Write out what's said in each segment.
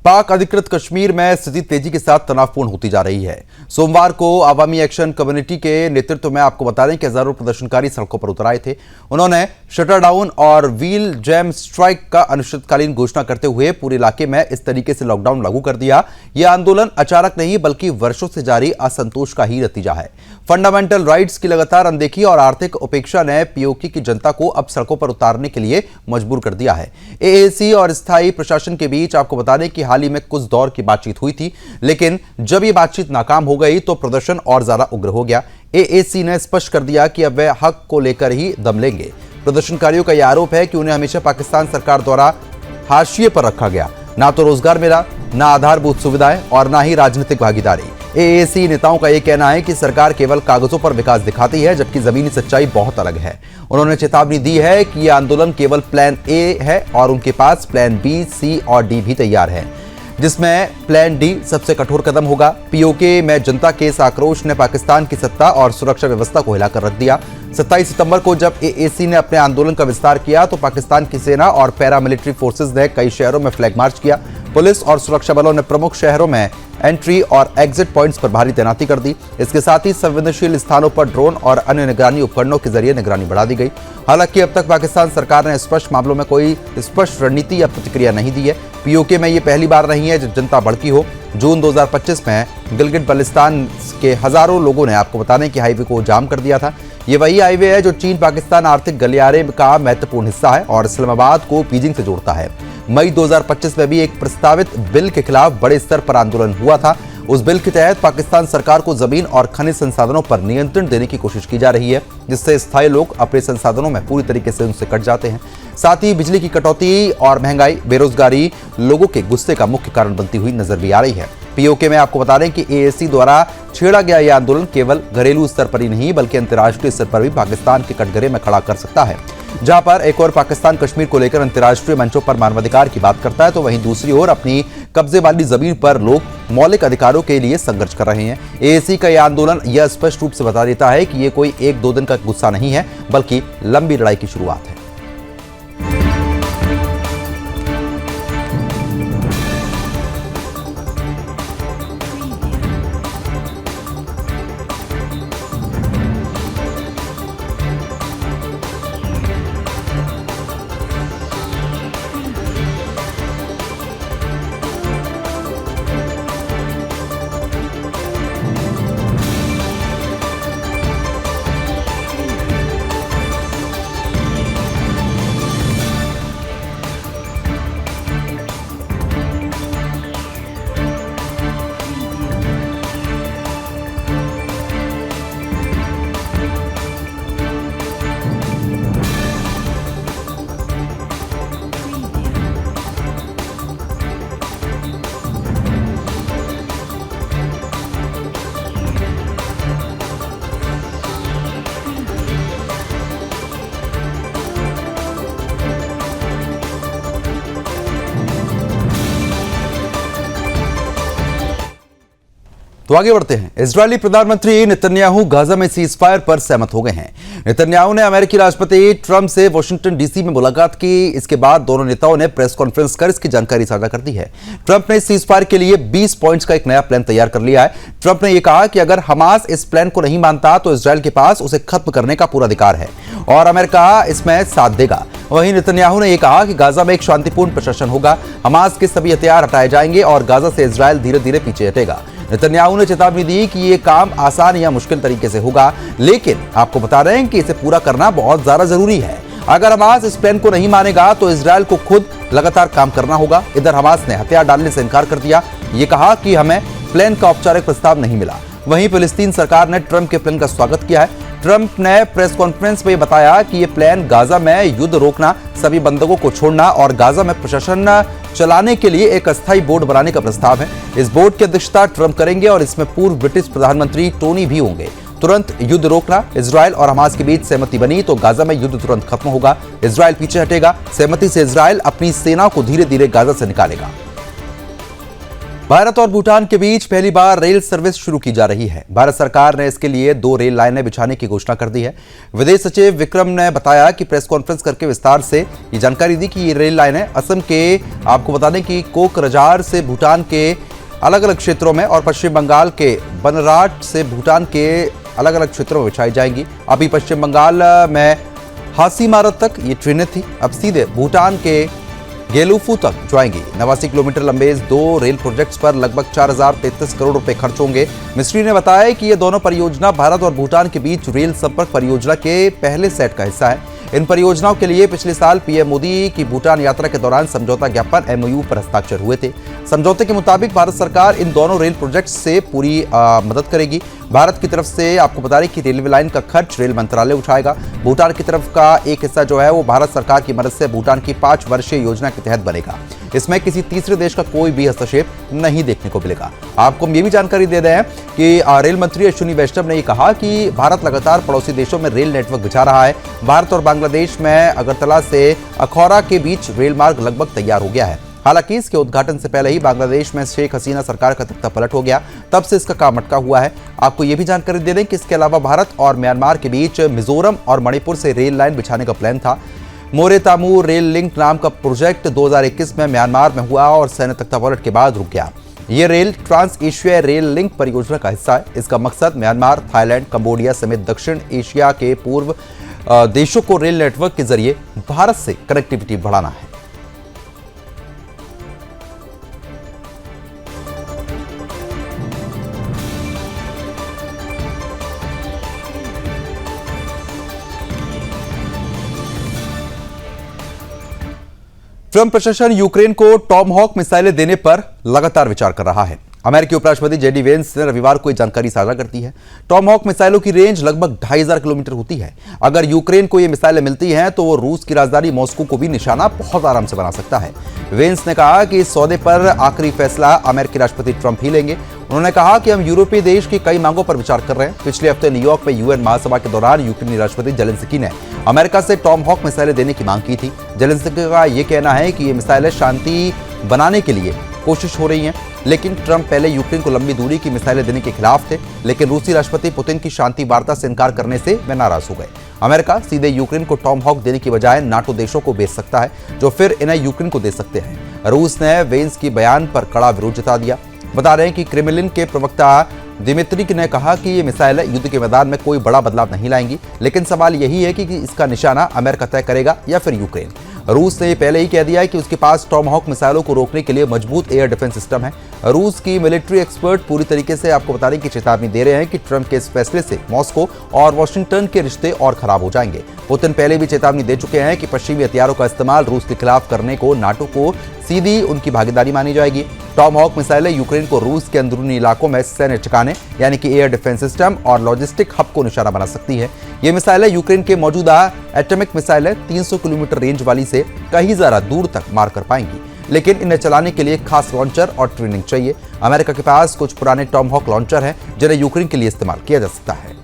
पाक अधिकृत कश्मीर में स्थिति तेजी के साथ तनावपूर्ण होती जा रही है। सोमवार को अवामी एक्शन कम्युनिटी के नेतृत्व में आपको बता दें कि हजारों प्रदर्शनकारी सड़कों पर उतर आए थे। उन्होंने शटर डाउन और व्हील जैम स्ट्राइक का अनिश्चितकालीन घोषणा करते हुए पूरे इलाके में इस तरीके से लॉकडाउन लागू कर दिया। यह आंदोलन अचानक नहीं बल्कि वर्षों से जारी असंतोष का ही नतीजा है। फंडामेंटल राइट्स की लगातार अनदेखी और आर्थिक उपेक्षा ने पीओके की जनता को अब सड़कों पर उतारने के लिए मजबूर कर दिया है। एएसी और स्थायी प्रशासन के बीच आपको बता दें कि हाल ही में कुछ दौर की बातचीत हुई थी, लेकिन जब ये बातचीत नाकाम हो गई तो प्रदर्शन और ज्यादा उग्र हो गया। एएसी ने स्पष्ट कर दिया कि अब वे हक को लेकर ही दम लेंगे। प्रदर्शनकारियों का यह आरोप है कि उन्हें हमेशा पाकिस्तान सरकार द्वारा हाशिए पर रखा गया, ना तो रोजगार मिला, ना आधारभूत सुविधाएं और ना ही राजनीतिक भागीदारी। एएसी नेताओं का यह कहना है कि सरकार केवल कागजों पर विकास दिखाती है, जबकि जमीनी सच्चाई बहुत अलग है। उन्होंने चेतावनी दी है कि यह आंदोलन केवल प्लान ए है और उनके पास प्लान बी, सी और डी भी तैयार है, जिसमें प्लान डी सबसे कठोर कदम होगा। पीओके में जनता के इस आक्रोश ने पाकिस्तान की सत्ता और सुरक्षा व्यवस्था को हिलाकर रख दिया। 27 सितंबर को जब एएसी ने अपने आंदोलन का विस्तार किया तो पाकिस्तान की सेना और पैरामिलिट्री फोर्सेस ने कई शहरों में फ्लैग मार्च किया। पुलिस और सुरक्षा बलों ने प्रमुख शहरों में एंट्री और एग्जिट पॉइंट्स पर भारी तैनाती कर दी। इसके साथ ही संवेदनशील स्थानों पर ड्रोन और अन्य निगरानी उपकरणों के जरिए निगरानी बढ़ा दी गई। हालांकि अब तक पाकिस्तान सरकार ने स्पष्ट मामलों में कोई स्पष्ट रणनीति या प्रतिक्रिया नहीं दी है। पीओके में ये पहली बार नहीं है जब जनता भड़की हो। जून 2025 में गिलगिट बल्तिस्तान के हजारों लोगों ने आपको बताने कि हाईवे को जाम कर दिया था। ये वही हाईवे है जो चीन पाकिस्तान आर्थिक गलियारे का महत्वपूर्ण हिस्सा है और इस्लामाबाद को बीजिंग से जोड़ता है। मई 2025 में भी एक प्रस्तावित बिल के खिलाफ बड़े स्तर पर आंदोलन हुआ था। उस बिल के तहत पाकिस्तान सरकार को जमीन और खनिज संसाधनों पर नियंत्रण देने की कोशिश की जा रही है, जिससे स्थायी लोग अपने संसाधनों में पूरी तरीके से उनसे कट जाते हैं। साथ ही बिजली की कटौती और महंगाई, बेरोजगारी लोगों के गुस्से का मुख्य कारण बनती हुई नजर भी आ रही है। पीओके में आपको बता दें कि एएसी द्वारा छेड़ा गया यह आंदोलन केवल घरेलू स्तर पर ही नहीं बल्कि अंतर्राष्ट्रीय स्तर पर भी पाकिस्तान के कटघरे में खड़ा कर सकता है। जहां पर एक और पाकिस्तान कश्मीर को लेकर अंतर्राष्ट्रीय मंचों पर मानवाधिकार की बात करता है, तो वहीं दूसरी ओर अपनी कब्जे वाली जमीन पर लोग मौलिक अधिकारों के लिए संघर्ष कर रहे हैं। एएसी का यह आंदोलन यह स्पष्ट रूप से बता देता है कि यह कोई 1-2 दिन का गुस्सा नहीं है बल्कि लंबी लड़ाई की शुरुआत है। तो आगे बढ़ते हैं। इजरायली प्रधानमंत्री नेतन्याहू गाजा में सीजफायर पर सहमत हो गए हैं। नेतन्याहू ने अमेरिकी राष्ट्रपति ट्रंप से वाशिंगटन डीसी में मुलाकात की। इसके बाद दोनों नेताओं ने प्रेस कॉन्फ्रेंस कर इसकी जानकारी साझा कर दी है। ट्रंप ने सीजफायर के लिए 20 पॉइंट्स का एक नया प्लान तैयार कर लिया है। ट्रंप ने यह कहा कि अगर हमास इस प्लान को नहीं मानता तो इजरायल के पास उसे खत्म करने का पूरा अधिकार है और अमेरिका इसमें साथ देगा। वहीं नेतन्याहू ने यह कहा कि गाजा में एक शांतिपूर्ण प्रशासन होगा, हमास के सभी हथियार हटाए जाएंगे और गाजा से इजरायल धीरे धीरे पीछे हटेगा। नेतन्याहू ने चेतावनी दी कि यह काम आसान या मुश्किल तरीके से होगा, लेकिन आपको बता रहे हैं कि इसे पूरा करना बहुत ज्यादा जरूरी है। अगर हमास इस प्लान को नहीं मानेगा तो इजरायल को खुद लगातार काम करना होगा। इधर हमास ने हथियार डालने से इनकार कर दिया। ये कहा कि हमें प्लान का औपचारिक प्रस्ताव नहीं मिला। वहीं फिलिस्तीन सरकार ने ट्रंप के प्लान का स्वागत किया है। ट्रंप ने प्रेस कॉन्फ्रेंस में बताया कि यह प्लान गाजा में युद्ध रोकना, सभी बंधकों को छोड़ना और गाजा में प्रशासन चलाने के लिए एक अस्थायी बोर्ड बनाने का प्रस्ताव है। इस बोर्ड की अध्यक्षता ट्रंप करेंगे और इसमें पूर्व ब्रिटिश प्रधानमंत्री टोनी भी होंगे। तुरंत युद्ध रोकना, इजरायल और हमास के बीच सहमति बनी तो गाजा में युद्ध तुरंत खत्म होगा, इजरायल पीछे हटेगा। सहमति से इजरायल अपनी सेना को धीरे धीरे गाजा से निकालेगा। भारत और भूटान के बीच पहली बार रेल सर्विस शुरू की जा रही है। भारत सरकार ने इसके लिए 2 रेल लाइनें बिछाने की घोषणा कर दी है। विदेश सचिव विक्रम ने बताया कि प्रेस कॉन्फ्रेंस करके विस्तार से ये जानकारी दी कि ये रेल लाइनें असम के, आपको बता दें कि कोकराझार से भूटान के अलग अलग क्षेत्रों में और पश्चिम बंगाल के बनराट से भूटान के अलग अलग क्षेत्रों में बिछाई जाएंगी। अभी पश्चिम बंगाल में हासीमारा तक ये ट्रेनें थी, अब सीधे भूटान के गेलुफू तक जाएंगी। 89 किलोमीटर लंबे इस 2 रेल प्रोजेक्ट्स पर लगभग 4033 करोड़ रुपए खर्च होंगे। मिस्ट्री ने बताया कि ये दोनों परियोजना भारत और भूटान के बीच रेल संपर्क परियोजना के पहले सेट का हिस्सा है। इन परियोजनाओं के लिए पिछले साल पीएम मोदी की भूटान यात्रा के दौरान समझौता ज्ञापन MOU पर हस्ताक्षर हुए थे। समझौते के मुताबिक भारत सरकार इन दोनों रेल प्रोजेक्ट्स से पूरी मदद करेगी। भारत की तरफ से आपको बता दें कि रेलवे लाइन का खर्च रेल मंत्रालय उठाएगा। भूटान की तरफ का एक हिस्सा जो है वो भारत सरकार की मदद से भूटान की 5 वर्षीय योजना के तहत बनेगा। इसमें किसी तीसरे देश का कोई भी हस्तक्षेप नहीं देखने को मिलेगा। आपको हम ये भी जानकारी दे रहे हैं कि रेल मंत्री अश्विनी वैष्णव ने कहा कि भारत लगातार पड़ोसी देशों में रेल नेटवर्क बिछा रहा है। भारत और बांग्लादेश में अगरतला से अखौरा के बीच रेल मार्ग लगभग तैयार हो गया है। हालांकि इसके उद्घाटन से पहले ही बांग्लादेश में शेख हसीना सरकार का तख्ता पलट हो गया, तब से इसका काम अटका हुआ है। आपको यह भी जानकारी दे दें कि इसके अलावा भारत और म्यांमार के बीच मिजोरम और मणिपुर से रेल लाइन बिछाने का प्लान था। मोरेतामू रेल लिंक नाम का प्रोजेक्ट 2021 में म्यांमार में हुआ और सैन्य तख्तापलट के बाद रुक गया। ये rail trans Asia rail link परियोजना का हिस्सा है। इसका मकसद म्यांमार, थाईलैंड, कंबोडिया समेत दक्षिण एशिया के पूर्व देशों को रेल नेटवर्क के जरिए भारत से कनेक्टिविटी बढ़ाना है। ट्रंप प्रशासन यूक्रेन को टॉमहॉक मिसाइलें देने पर लगातार विचार कर रहा है। अमेरिकी उपराष्ट्रपति जेडी वेंस ने रविवार को यह जानकारी साझा कर दी है। टॉमहॉक मिसाइलों की रेंज लगभग 2500 किलोमीटर होती है। अगर यूक्रेन को ये मिसाइलें मिलती हैं तो वो रूस की राजधानी मॉस्को को भी निशाना बहुत आराम से बना सकता है। वेंस ने कहा कि इस सौदे पर आखिरी फैसला अमेरिकी राष्ट्रपति ट्रंप ही लेंगे। उन्होंने कहा कि हम यूरोपीय देश की कई मांगों पर विचार कर रहे हैं। पिछले हफ्ते न्यूयॉर्क में UN महासभा के दौरान यूक्रेनी राष्ट्रपति जेलेंस्की ने अमेरिका से टॉमहॉक मिसाइलें देने की मांग की थी। जेलेंस्की का यह कहना है कि ये मिसाइलें शांति बनाने के लिए कोशिश हो रही हैं, लेकिन ट्रंप पहले यूक्रेन को लंबी दूरी की मिसाइलें देने के खिलाफ थे, लेकिन रूसी राष्ट्रपति पुतिन की शांति वार्ता से इनकार करने से वे नाराज हो गए। अमेरिका सीधे यूक्रेन को टॉमहॉक देने की बजाय नाटो देशों को बेच सकता है, जो फिर इन्हें यूक्रेन को दे सकते हैं। रूस ने वेंस की बयान पर कड़ा विरोध जता दिया। बता रहे हैं कि क्रेमलिन के प्रवक्ता दिमित्री ने कहा कि ये मिसाइलें युद्ध के मैदान में कोई बड़ा बदलाव नहीं लाएंगी, लेकिन सवाल यही है कि इसका निशाना अमेरिका तय करेगा या फिर यूक्रेन। रूस ने पहले ही कह दिया है कि उसके पास टॉमहॉक मिसाइलों को रोकने के लिए मजबूत एयर डिफेंस सिस्टम है। रूस की मिलिट्री एक्सपर्ट पूरी तरीके से आपको बताने की चेतावनी दे रहे हैं कि ट्रंप के इस फैसले से मॉस्को और वॉशिंगटन के रिश्ते और खराब हो जाएंगे। पुतिन पहले भी चेतावनी दे चुके हैं कि पश्चिमी हथियारों का इस्तेमाल रूस के खिलाफ करने को नाटो को सीधी उनकी भागीदारी मानी जाएगी। टॉमहॉक मिसाइलें यूक्रेन को रूस के अंदरूनी इलाकों में सैन्य ठिकाने यानी कि एयर डिफेंस सिस्टम और लॉजिस्टिक हब को निशाना बना सकती है। ये मिसाइलें यूक्रेन के मौजूदा एटॉमिक मिसाइलें 300 किलोमीटर रेंज वाली से कहीं ज्यादा दूर तक मार कर पाएंगी, लेकिन इन्हें चलाने के लिए खास लॉन्चर और ट्रेनिंग चाहिए। अमेरिका के पास कुछ पुराने टॉमहॉक लॉन्चर हैं जिन्हें यूक्रेन के लिए इस्तेमाल किया जा सकता है।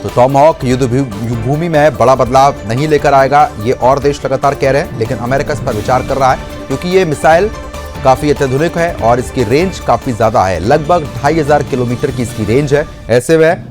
तो टॉमहॉक युद्ध भूमि में बड़ा बदलाव नहीं लेकर आएगा, ये और देश लगातार कह रहे हैं, लेकिन अमेरिका इस पर विचार कर रहा है क्योंकि ये मिसाइल काफी अत्याधुनिक है और इसकी रेंज काफी ज्यादा है। लगभग 2500 किलोमीटर की इसकी रेंज है। ऐसे में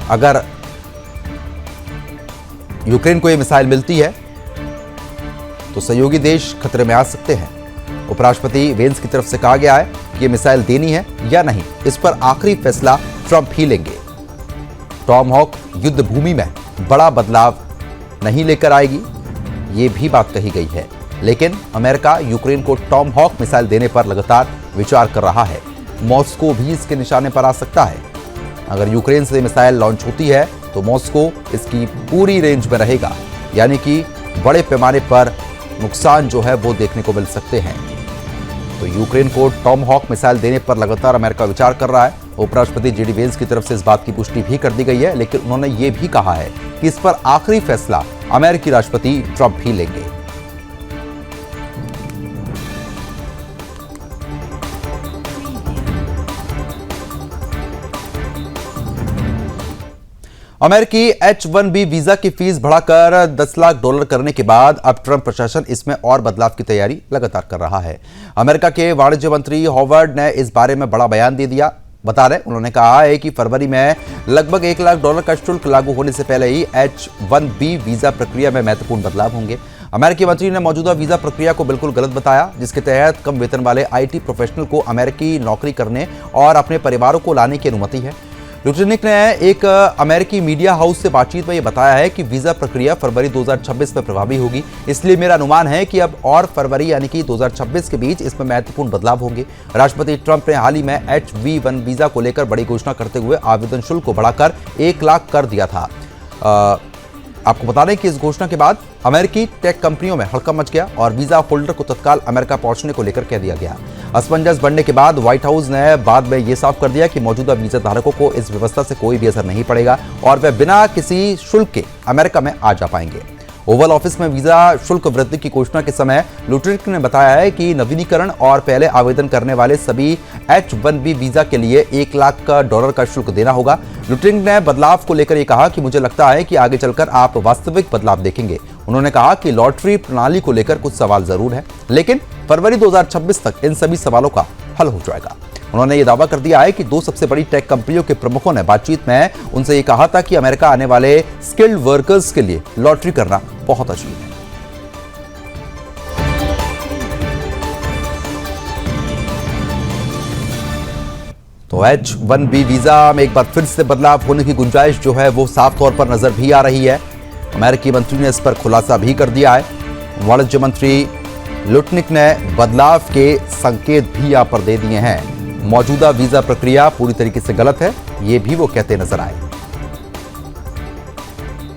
अगर यूक्रेन को ये मिसाइल मिलती है तो सहयोगी देश खतरे में आ सकते हैं। उपराष्ट्रपति वेंस की तरफ से कहा गया है कि ये मिसाइल देनी है या नहीं, इस पर आखिरी फैसला ट्रंप ही लेंगे। टॉमहॉक युद्ध भूमि में बड़ा बदलाव नहीं लेकर आएगी, ये भी बात कही गई है, लेकिन अमेरिका यूक्रेन को टॉमहॉक मिसाइल देने पर लगातार विचार कर रहा है। मॉस्को भी इसके निशाने पर आ सकता है। अगर यूक्रेन से मिसाइल लॉन्च होती है तो मॉस्को इसकी पूरी रेंज में रहेगा, यानी कि बड़े पैमाने पर नुकसान जो है वो देखने को मिल सकते हैं। तो यूक्रेन को टॉमहॉक मिसाइल देने पर लगातार अमेरिका विचार कर रहा है। उपराष्ट्रपति जेडी वेंस की तरफ से इस बात की पुष्टि भी कर दी गई है, लेकिन उन्होंने ये भी कहा है कि इस पर आखिरी फैसला अमेरिकी राष्ट्रपति ट्रंप ही लेंगे। अमेरिकी H-1B वीजा की फीस बढ़ाकर $10 लाख करने के बाद अब ट्रंप प्रशासन इसमें और बदलाव की तैयारी लगातार कर रहा है। अमेरिका के वाणिज्य मंत्री हॉवर्ड ने इस बारे में बड़ा बयान दे दिया। बता रहे उन्होंने कहा है कि फरवरी में लगभग $1 लाख का शुल्क लागू होने से पहले ही H-1B वीजा प्रक्रिया में महत्वपूर्ण बदलाव होंगे। अमेरिकी मंत्री ने मौजूदा वीजा प्रक्रिया को बिल्कुल गलत बताया, जिसके तहत कम वेतन वाले IT प्रोफेशनल को अमेरिकी नौकरी करने और अपने परिवारों को लाने की अनुमति है। लुटनिक ने एक अमेरिकी मीडिया हाउस से बातचीत में यह बताया है कि वीजा प्रक्रिया फरवरी 2026 में प्रभावी होगी, इसलिए मेरा अनुमान है कि अब और फरवरी यानी कि 2026 के बीच इसमें महत्वपूर्ण बदलाव होंगे। राष्ट्रपति ट्रंप ने हाल ही में H-1B वीजा को लेकर बड़ी घोषणा करते हुए आवेदन शुल्क को बढ़ाकर $1 लाख कर दिया था। आपको बता दें कि इस घोषणा के बाद अमेरिकी टेक कंपनियों में हड़कंप मच गया और वीजा होल्डर को तत्काल अमेरिका पहुंचने को लेकर कह दिया गया। असमंजस बढ़ने के बाद व्हाइट हाउस ने बाद में यह साफ कर दिया कि मौजूदा वीजा धारकों को इस व्यवस्था से कोई भी असर नहीं पड़ेगा और वे बिना किसी शुल्क के अमेरिका में आ जा पाएंगे। ओवल ऑफिस में वीजा शुल्क वृद्धि की घोषणा के समय लुटनिक ने बताया है कि नवीनीकरण और पहले आवेदन करने वाले सभी H-1B वीजा के लिए $1 लाख का शुल्क देना होगा। लुटनिक ने बदलाव को लेकर ये कहा कि मुझे लगता है कि आगे चलकर आप वास्तविक बदलाव देखेंगे। उन्होंने कहा कि लॉटरी प्रणाली को लेकर कुछ सवाल जरूर है, लेकिन फरवरी 2026 तक इन सभी सवालों का हल हो जाएगा। उन्होंने ये दावा कर दिया है कि 2 सबसे बड़ी टेक कंपनियों के प्रमुखों ने बातचीत में उनसे ये कहा था कि अमेरिका आने वाले स्किल्ड वर्कर्स के लिए लॉटरी करना बहुत अजीब है। तो H-1B वीजा में एक बार फिर से बदलाव होने की गुंजाइश जो है वो साफ तौर पर नजर भी आ रही है। अमेरिकी मंत्री ने इस पर खुलासा भी कर दिया है। वाणिज्य मंत्री लुटनिक ने बदलाव के संकेत भी यहां पर दे दिए हैं। मौजूदा वीजा प्रक्रिया पूरी तरीके से गलत है, ये भी वो कहते नजर आए।